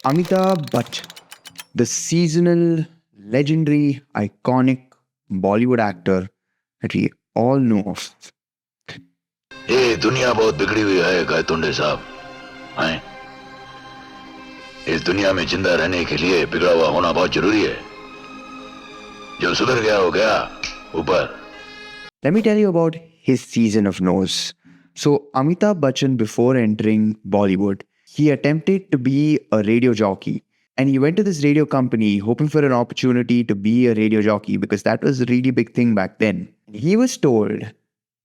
Amitabh Bachchan, the seasonal, legendary, iconic Bollywood actor that we all know of. ये दुनिया बहुत बिगड़ी हुई है गायतुंडे साहब हैं। इस दुनिया में जिंदा रहने के लिए बिगड़ा हुआ होना बहुत जरूरी है। जो सुधर गया हो गया ऊपर। Let me tell you about his season of nose. So, Amitabh Bachchan, before entering Bollywood, he attempted to be a radio jockey. And he went to this radio company hoping for an opportunity to be a radio jockey because that was a really big thing back then. He was told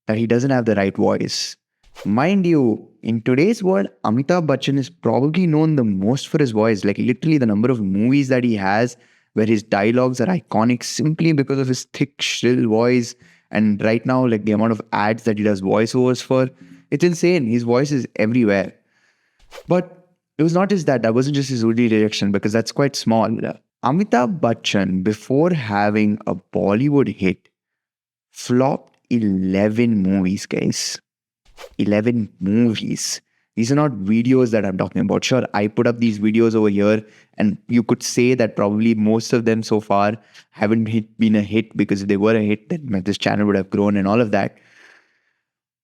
that he doesn't have the right voice. Mind you, in today's world, Amitabh Bachchan is probably known the most for his voice. Like literally the number of movies that he has where his dialogues are iconic simply because of his thick, shrill voice. And right now, like the amount of ads that he does voiceovers for, it's insane. His voice is everywhere. But it was not just that. That wasn't just his Udi rejection because that's quite small. Amitabh Bachchan, before having a Bollywood hit, flopped 11 movies, guys. 11 movies. These are not videos that I'm talking about. Sure, I put up these videos over here, and you could say that probably most of them so far haven't been a hit because if they were a hit, then this channel would have grown and all of that.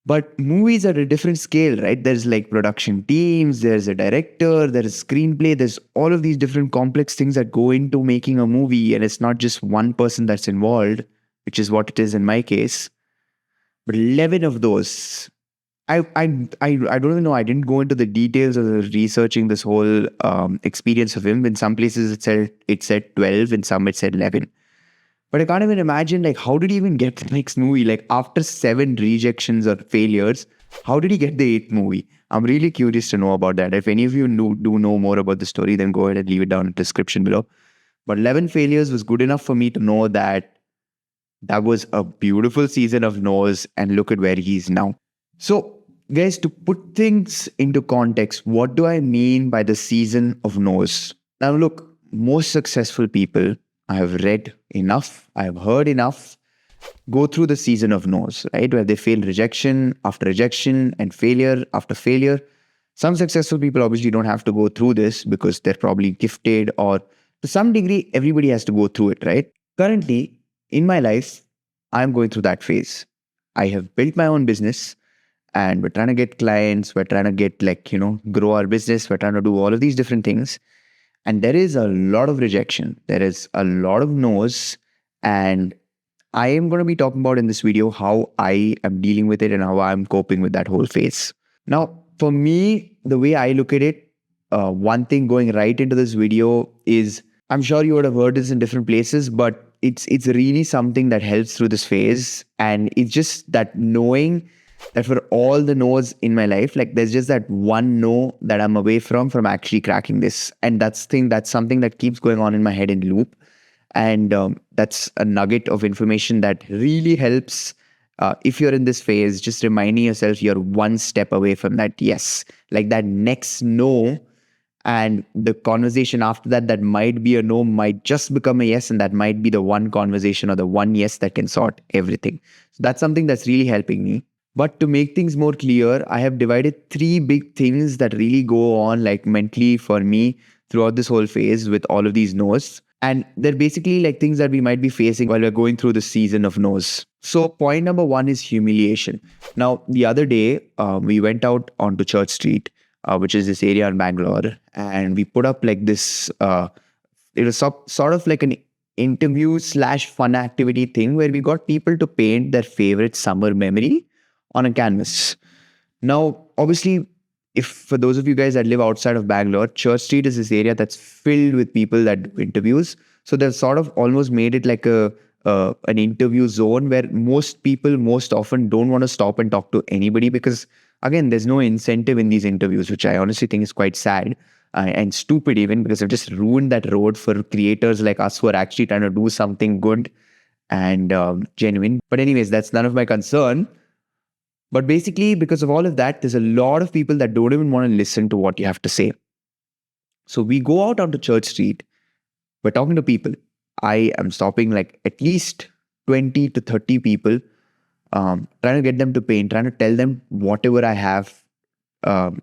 But movies are a different scale, right? There's like production teams, there's a director, there's screenplay, there's all of these different complex things that go into making a movie, and it's not just one person that's involved, which is what it is in my case. But 11 of those. I don't even know. I didn't go into the details of researching this whole experience of him. In some places it said 12, in some it said 11. But I can't even imagine like how did he even get the next movie? Like after 7 rejections or failures, how did he get the 8th movie? I'm really curious to know about that. If any of you do know more about the story, then go ahead and leave it down in the description below. But 11 failures was good enough for me to know that that was a beautiful season of Nose, and look at where he is now. So, guys, to put things into context, what do I mean by the season of Nose? Now, look, most successful people, I have read enough, I have heard enough, go through the season of Nose, right? Where they fail rejection after rejection and failure after failure. Some successful people obviously don't have to go through this because they're probably gifted, or to some degree, everybody has to go through it, right? Currently, in my life, I'm going through that phase. I have built my own business and we're trying to get clients. We're trying to get grow our business. We're trying to do all of these different things. And there is a lot of rejection. There is a lot of no's. And I am going to be talking about in this video how I am dealing with it and how I'm coping with that whole phase. Now, for me, the way I look at it, one thing going right into this video is, I'm sure you would have heard this in different places, but it's really something that helps through this phase. And it's just that knowing that for all the no's in my life, like there's just that one no that I'm away from actually cracking this. And that's something that keeps going on in my head in loop. And that's a nugget of information that really helps. If you're in this phase, just reminding yourself you're one step away from that yes, like that next no. And the conversation after that might be a no, might just become a yes. And that might be the one conversation or the one yes that can sort everything. So that's something that's really helping me. But to make things more clear, I have divided 3 big things that really go on like mentally for me throughout this whole phase with all of these no's. And they're basically like things that we might be facing while we're going through the season of no's. So point number 1 is humiliation. Now, the other day, we went out onto Church Street, which is this area in Bangalore, and we put up like this, it was sort of like an interview/fun activity thing where we got people to paint their favorite summer memory on a canvas. Now, obviously, if for those of you guys that live outside of Bangalore, Church Street is this area that's filled with people that do interviews. So they've sort of almost made it like an interview zone where most people most often don't want to stop and talk to anybody because, again, there's no incentive in these interviews, which I honestly think is quite sad and stupid even because they've just ruined that road for creators like us who are actually trying to do something good and genuine. But anyways, that's none of my concern. But basically, because of all of that, there's a lot of people that don't even want to listen to what you have to say. So we go out onto Church Street. We're talking to people. I am stopping like at least 20 to 30 people, trying to get them to paint, trying to tell them whatever I have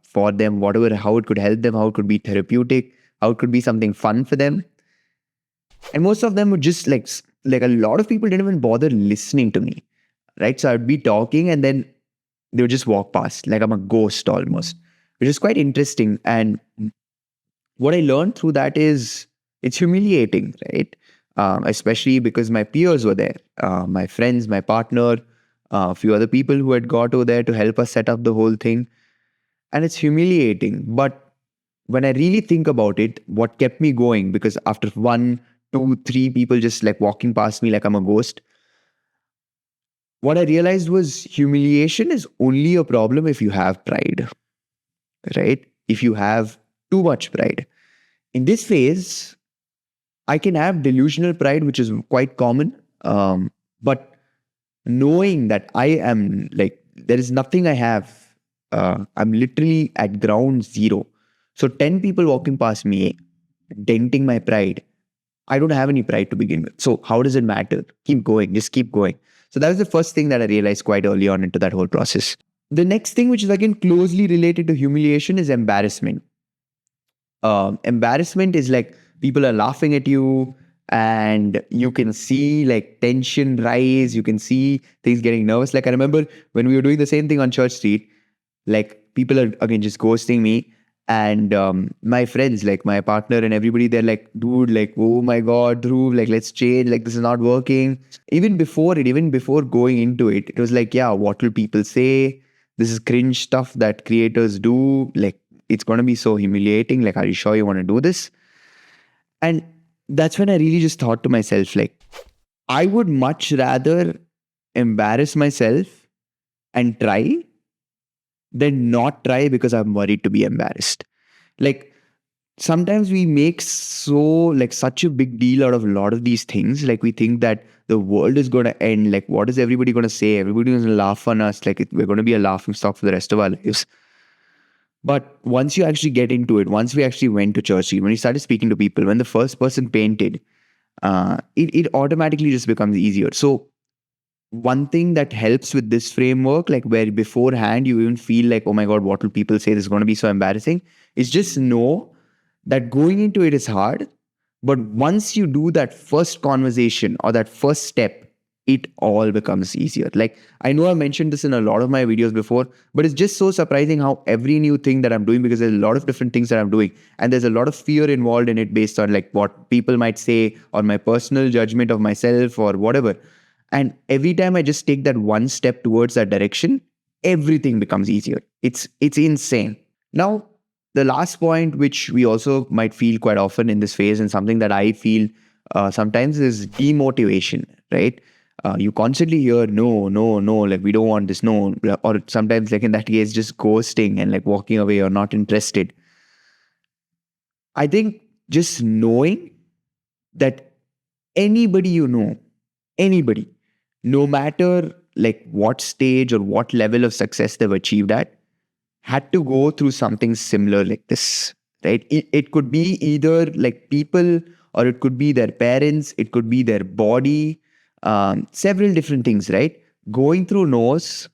for them, how it could help them, how it could be therapeutic, how it could be something fun for them. And most of them would just like a lot of people didn't even bother listening to me, right? So I'd be talking and then they would just walk past like I'm a ghost almost, which is quite interesting. And what I learned through that is it's humiliating, right? Especially because my peers were there, my friends, my partner, a few other people who had got over there to help us set up the whole thing. And it's humiliating. But when I really think about it, what kept me going, because after one, two, three people just like walking past me like I'm a ghost, what I realized was humiliation is only a problem if you have pride, right? If you have too much pride. In this phase, I can have delusional pride, which is quite common. But knowing that I am like, there is nothing I have, I'm literally at ground zero. So 10 people walking past me, denting my pride. I don't have any pride to begin with. So how does it matter? Keep going, just keep going. So that was the first thing that I realized quite early on into that whole process. The next thing, which is again closely related to humiliation, is embarrassment. Embarrassment is like people are laughing at you and you can see like tension rise, you can see things getting nervous. Like I remember when we were doing the same thing on Church Street, like people are again just ghosting me, and my friends, like my partner and everybody, they're like, dude, like, oh my god, Dhruv, like let's change, like this is not working. Even before going into it, it was like, yeah, what will people say? This is cringe stuff that creators do, like it's going to be so humiliating, like are you sure you want to do this? And that's when I really just thought to myself, like, I would much rather embarrass myself and try than not try because I'm worried to be embarrassed. Like sometimes we make such a big deal out of a lot of these things. Like we think that the world is going to end. Like what is everybody going to say? Everybody's going to laugh on us. Like we're going to be a laughing stock for the rest of our lives. But once you actually get into it, once we actually went to church, when we started speaking to people, when the first person painted, it automatically just becomes easier. So one thing that helps with this framework, like where beforehand you even feel like, oh my God, what will people say? This is going to be so embarrassing, is just know that going into it is hard. But once you do that first conversation or that first step, it all becomes easier. Like I know I mentioned this in a lot of my videos before, but it's just so surprising how every new thing that I'm doing, because there's a lot of different things that I'm doing, and there's a lot of fear involved in it based on like what people might say or my personal judgment of myself or whatever. And every time I just take that one step towards that direction, everything becomes easier. It's insane. Now, the last point, which we also might feel quite often in this phase, and something that I feel sometimes, is demotivation, right? You constantly hear no, no, no, like we don't want this, no, or sometimes like in that case, just ghosting and like walking away or not interested. I think just knowing that anybody you know, anybody, no matter like what stage or what level of success they've achieved at, had to go through something similar like this, right? It could be either like people, or it could be their parents, it could be their body, several different things, right? Going through no's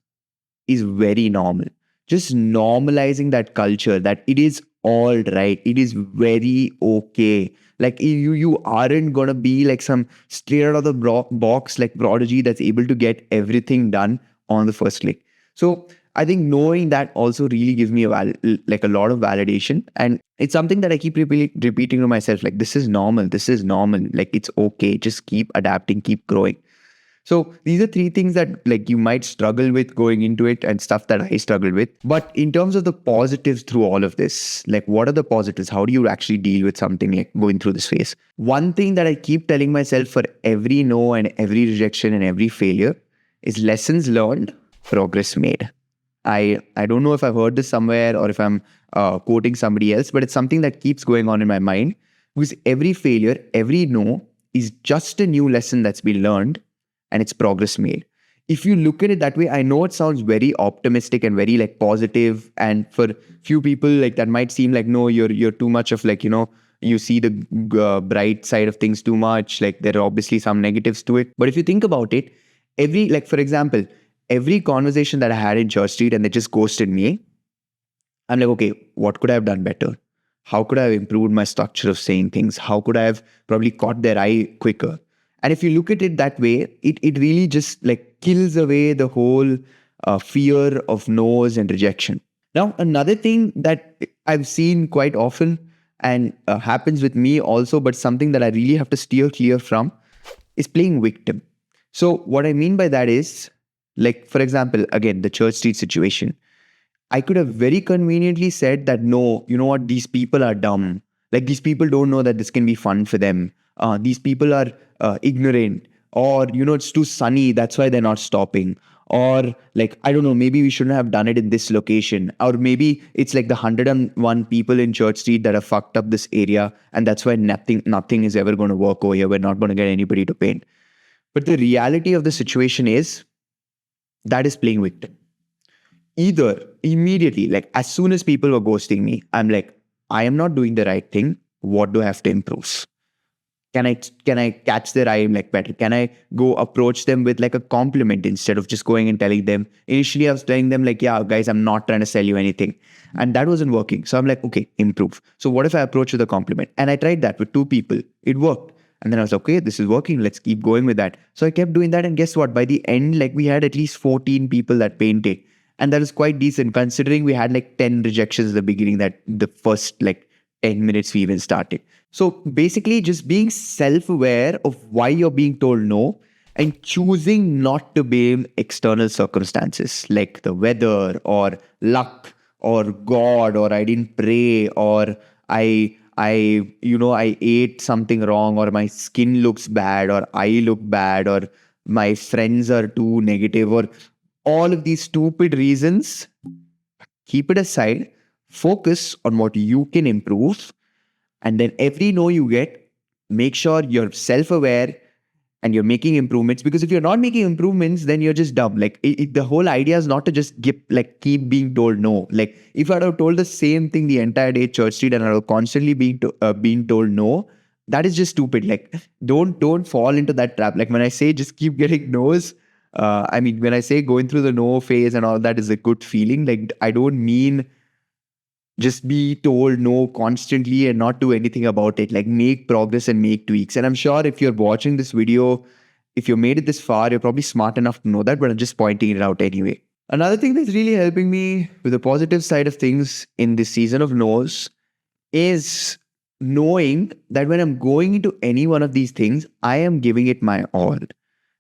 is very normal. Just normalizing that culture that it is all right. It is very okay. Like you aren't gonna be like some straight out of the box like prodigy that's able to get everything done on the first click. So I think knowing that also really gives me like a lot of validation, and it's something that I keep repeating to myself. Like this is normal. This is normal. Like it's okay. Just keep adapting. Keep growing. So these are three things that like you might struggle with going into it, and stuff that I struggled with. But in terms of the positives through all of this, like what are the positives? How do you actually deal with something like going through this phase? One thing that I keep telling myself for every no and every rejection and every failure is lessons learned, progress made. I don't know if I've heard this somewhere or if I'm quoting somebody else, but it's something that keeps going on in my mind, because every failure, every no is just a new lesson that's been learned, and it's progress made. If you look at it that way, I know it sounds very optimistic and very like positive, and for few people like that might seem like, no, you're too much of like, you see the bright side of things too much. Like there are obviously some negatives to it. But if you think about it, like for example, every conversation that I had in Church Street and they just ghosted me, I'm like, okay, what could I have done better? How could I have improved my structure of saying things? How could I have probably caught their eye quicker? And if you look at it that way, it really just like kills away the whole fear of no's and rejection. Now, another thing that I've seen quite often and happens with me also, but something that I really have to steer clear from is playing victim. So, what I mean by that is, like, for example, again, the Church Street situation. I could have very conveniently said that, no, you know what, these people are dumb. Like, these people don't know that this can be fun for them. These people are ignorant, or, it's too sunny. That's why they're not stopping. Or, like, I don't know, maybe we shouldn't have done it in this location. Or maybe it's like the 101 people in Church Street that have fucked up this area. And that's why nothing is ever going to work over here. We're not going to get anybody to paint. But the reality of the situation is that is playing victim. Either immediately, like as soon as people were ghosting me, I'm like, I am not doing the right thing. What do I have to improve? Can I catch their eye like better? Can I go approach them with like a compliment instead of just going and telling them? Initially, I was telling them like, yeah, guys, I'm not trying to sell you anything. And that wasn't working. So I'm like, okay, improve. So what if I approach with a compliment? And I tried that with 2 people. It worked. And then I was okay, this is working. Let's keep going with that. So I kept doing that. And guess what? By the end, like we had at least 14 people that painted. And that is quite decent considering we had like 10 rejections at the beginning, that the first like 10 minutes we even started. So basically just being self-aware of why you're being told no and choosing not to blame external circumstances like the weather or luck or God, or I didn't pray, or I ate something wrong, or my skin looks bad, or I look bad, or my friends are too negative, or all of these stupid reasons. Keep it aside, focus on what you can improve, and then every no you get, make sure you're self-aware and you're making improvements. Because if you're not making improvements, then you're just dumb. Like the whole idea is not to just keep being told no. Like if I'd have told the same thing the entire day at Church Street and I was constantly being told no, that is just stupid. Like don't fall into that trap. Like when I say just keep getting no's, when I say going through the no phase and all that is a good feeling, like I don't mean just be told no constantly and not do anything about it. Like make progress and make tweaks. And I'm sure if you're watching this video, if you made it this far, you're probably smart enough to know that, but I'm just pointing it out anyway. Another thing that's really helping me with the positive side of things in this season of no's is knowing that when I'm going into any one of these things, I am giving it my all.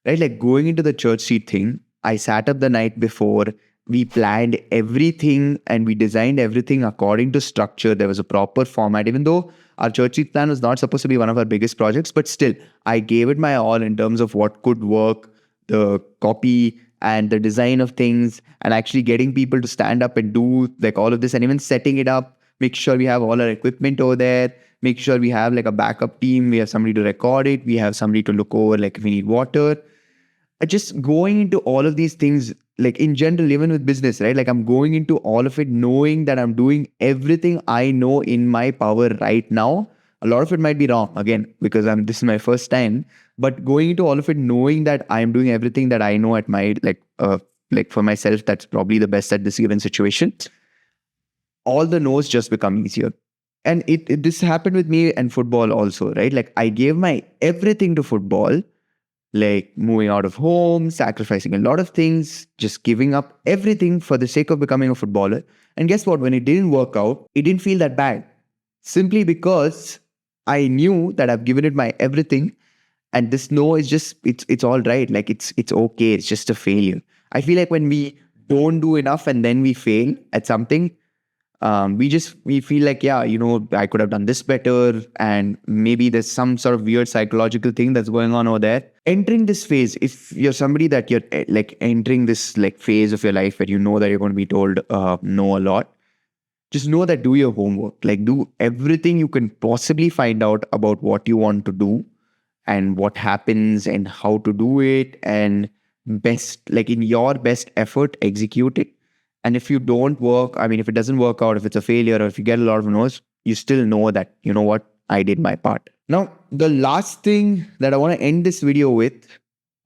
Right? Like going into the Church Street thing, I sat up the night before, we planned everything and we designed everything according to structure. There was a proper format, even though our Church Street plan was not supposed to be one of our biggest projects, but still, I gave it my all in terms of what could work, the copy and the design of things, and actually getting people to stand up and do like all of this, and even setting it up, make sure we have all our equipment over there, make sure we have like a backup team, we have somebody to record it, we have somebody to look over like if we need water. Just going into all of these things, like in general, even with business, right? Like I'm going into all of it knowing that I'm doing everything I know in my power right now. A lot of it might be wrong again, because this is my first time, but going into all of it knowing that I'm doing everything that I know at my like for myself, that's probably the best at this given situation. All the no's just become easier. And this happened with me and football also, right? Like I gave my everything to football, like moving out of home, sacrificing a lot of things, just giving up everything for the sake of becoming a footballer. And guess what? When it didn't work out, it didn't feel that bad. Simply because I knew that I've given it my everything, and this no is just, it's all right. Like it's okay. It's just a failure. I feel like when we don't do enough and then we fail at something, we feel like, yeah, I could have done this better. And maybe there's some sort of weird psychological thing that's going on over there. Entering this phase, if you're somebody that you're like entering this like phase of your life where you know that you're going to be told no a lot, just know that do your homework. Like do everything you can possibly find out about what you want to do and what happens and how to do it, and like in your best effort, execute it. And if you don't work, if it doesn't work out, if it's a failure, or if you get a lot of no's, you still know that, you know what, I did my part. Now, the last thing that I want to end this video with,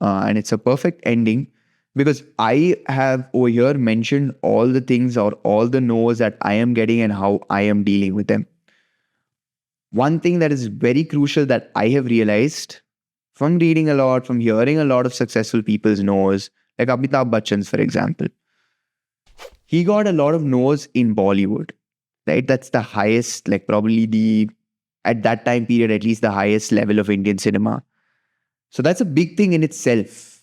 and it's a perfect ending, because I have over here mentioned all the things or all the no's that I am getting and how I am dealing with them. One thing that is very crucial that I have realized from reading a lot, from hearing a lot of successful people's no's, like Amitabh Bachchan's, for example, he got a lot of no's in Bollywood, right? That's the highest, like probably at that time period, at least the highest level of Indian cinema. So that's a big thing in itself.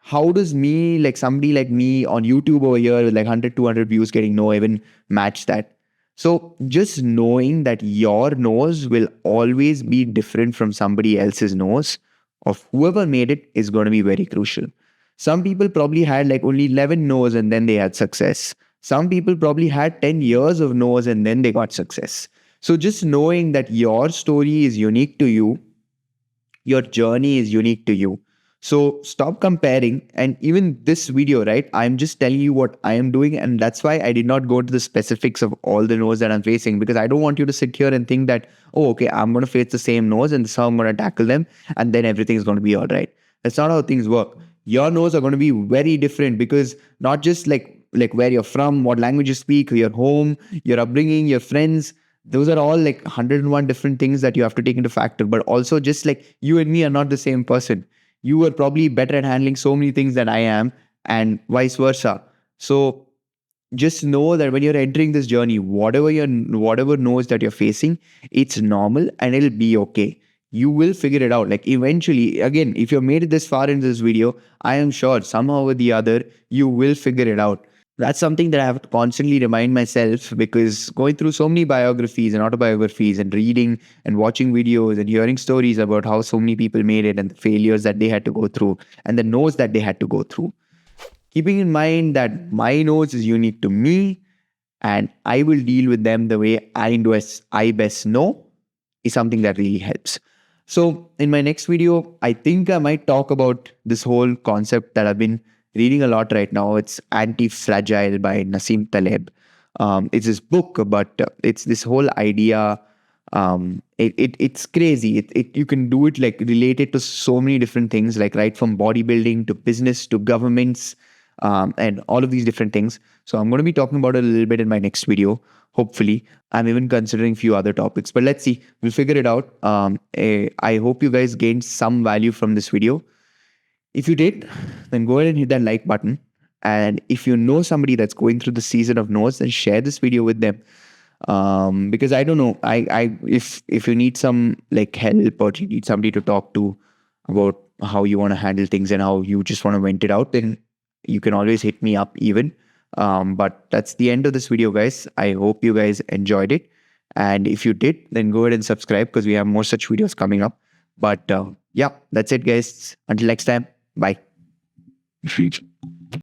How does somebody like me on YouTube over here with like 100, 200 views getting no even match that? So just knowing that your nose will always be different from somebody else's nose of whoever made it is going to be very crucial. Some people probably had like only 11 no's and then they had success. Some people probably had 10 years of no's and then they got success. So just knowing that your story is unique to you, your journey is unique to you. So stop comparing. And even this video, right? I'm just telling you what I am doing. And that's why I did not go to the specifics of all the no's that I'm facing, because I don't want you to sit here and think that, oh, okay, I'm going to face the same no's and this is how I'm going to tackle them. And then everything is going to be all right. That's not how things work. Your no's are going to be very different, because not just like where you're from, what language you speak, your home, your upbringing, your friends, those are all like 101 different things that you have to take into factor. But also, just like you and me are not the same person. You are probably better at handling so many things than I am, and vice versa. So just know that when you're entering this journey, whatever knows that you're facing, it's normal and it'll be okay. You will figure it out. Like eventually, again, if you've made it this far into this video, I am sure somehow or the other you will figure it out. That's something that I have to constantly remind myself, because going through so many biographies and autobiographies and reading and watching videos and hearing stories about how so many people made it and the failures that they had to go through and the no's that they had to go through. Keeping in mind that my nose is unique to me and I will deal with them the way I best know is something that really helps. So in my next video, I think I might talk about this whole concept that I've been reading a lot right now. It's Anti-Fragile by Nassim Taleb. It's this book, but it's this whole idea. It's crazy. You can do it like related to so many different things, like right from bodybuilding to business to governments, and all of these different things. So I'm going to be talking about it a little bit in my next video. Hopefully, I'm even considering a few other topics, but let's see. We'll figure it out. I hope you guys gained some value from this video. If you did, then go ahead and hit that like button. And if you know somebody that's going through the season of no's, then share this video with them. Because I don't know, if you need some like help, or you need somebody to talk to about how you want to handle things and how you just want to vent it out, then you can always hit me up even. But that's the end of this video, guys. I hope you guys enjoyed it. And if you did, then go ahead and subscribe, because we have more such videos coming up. But yeah, that's it, guys. Until next time, bye.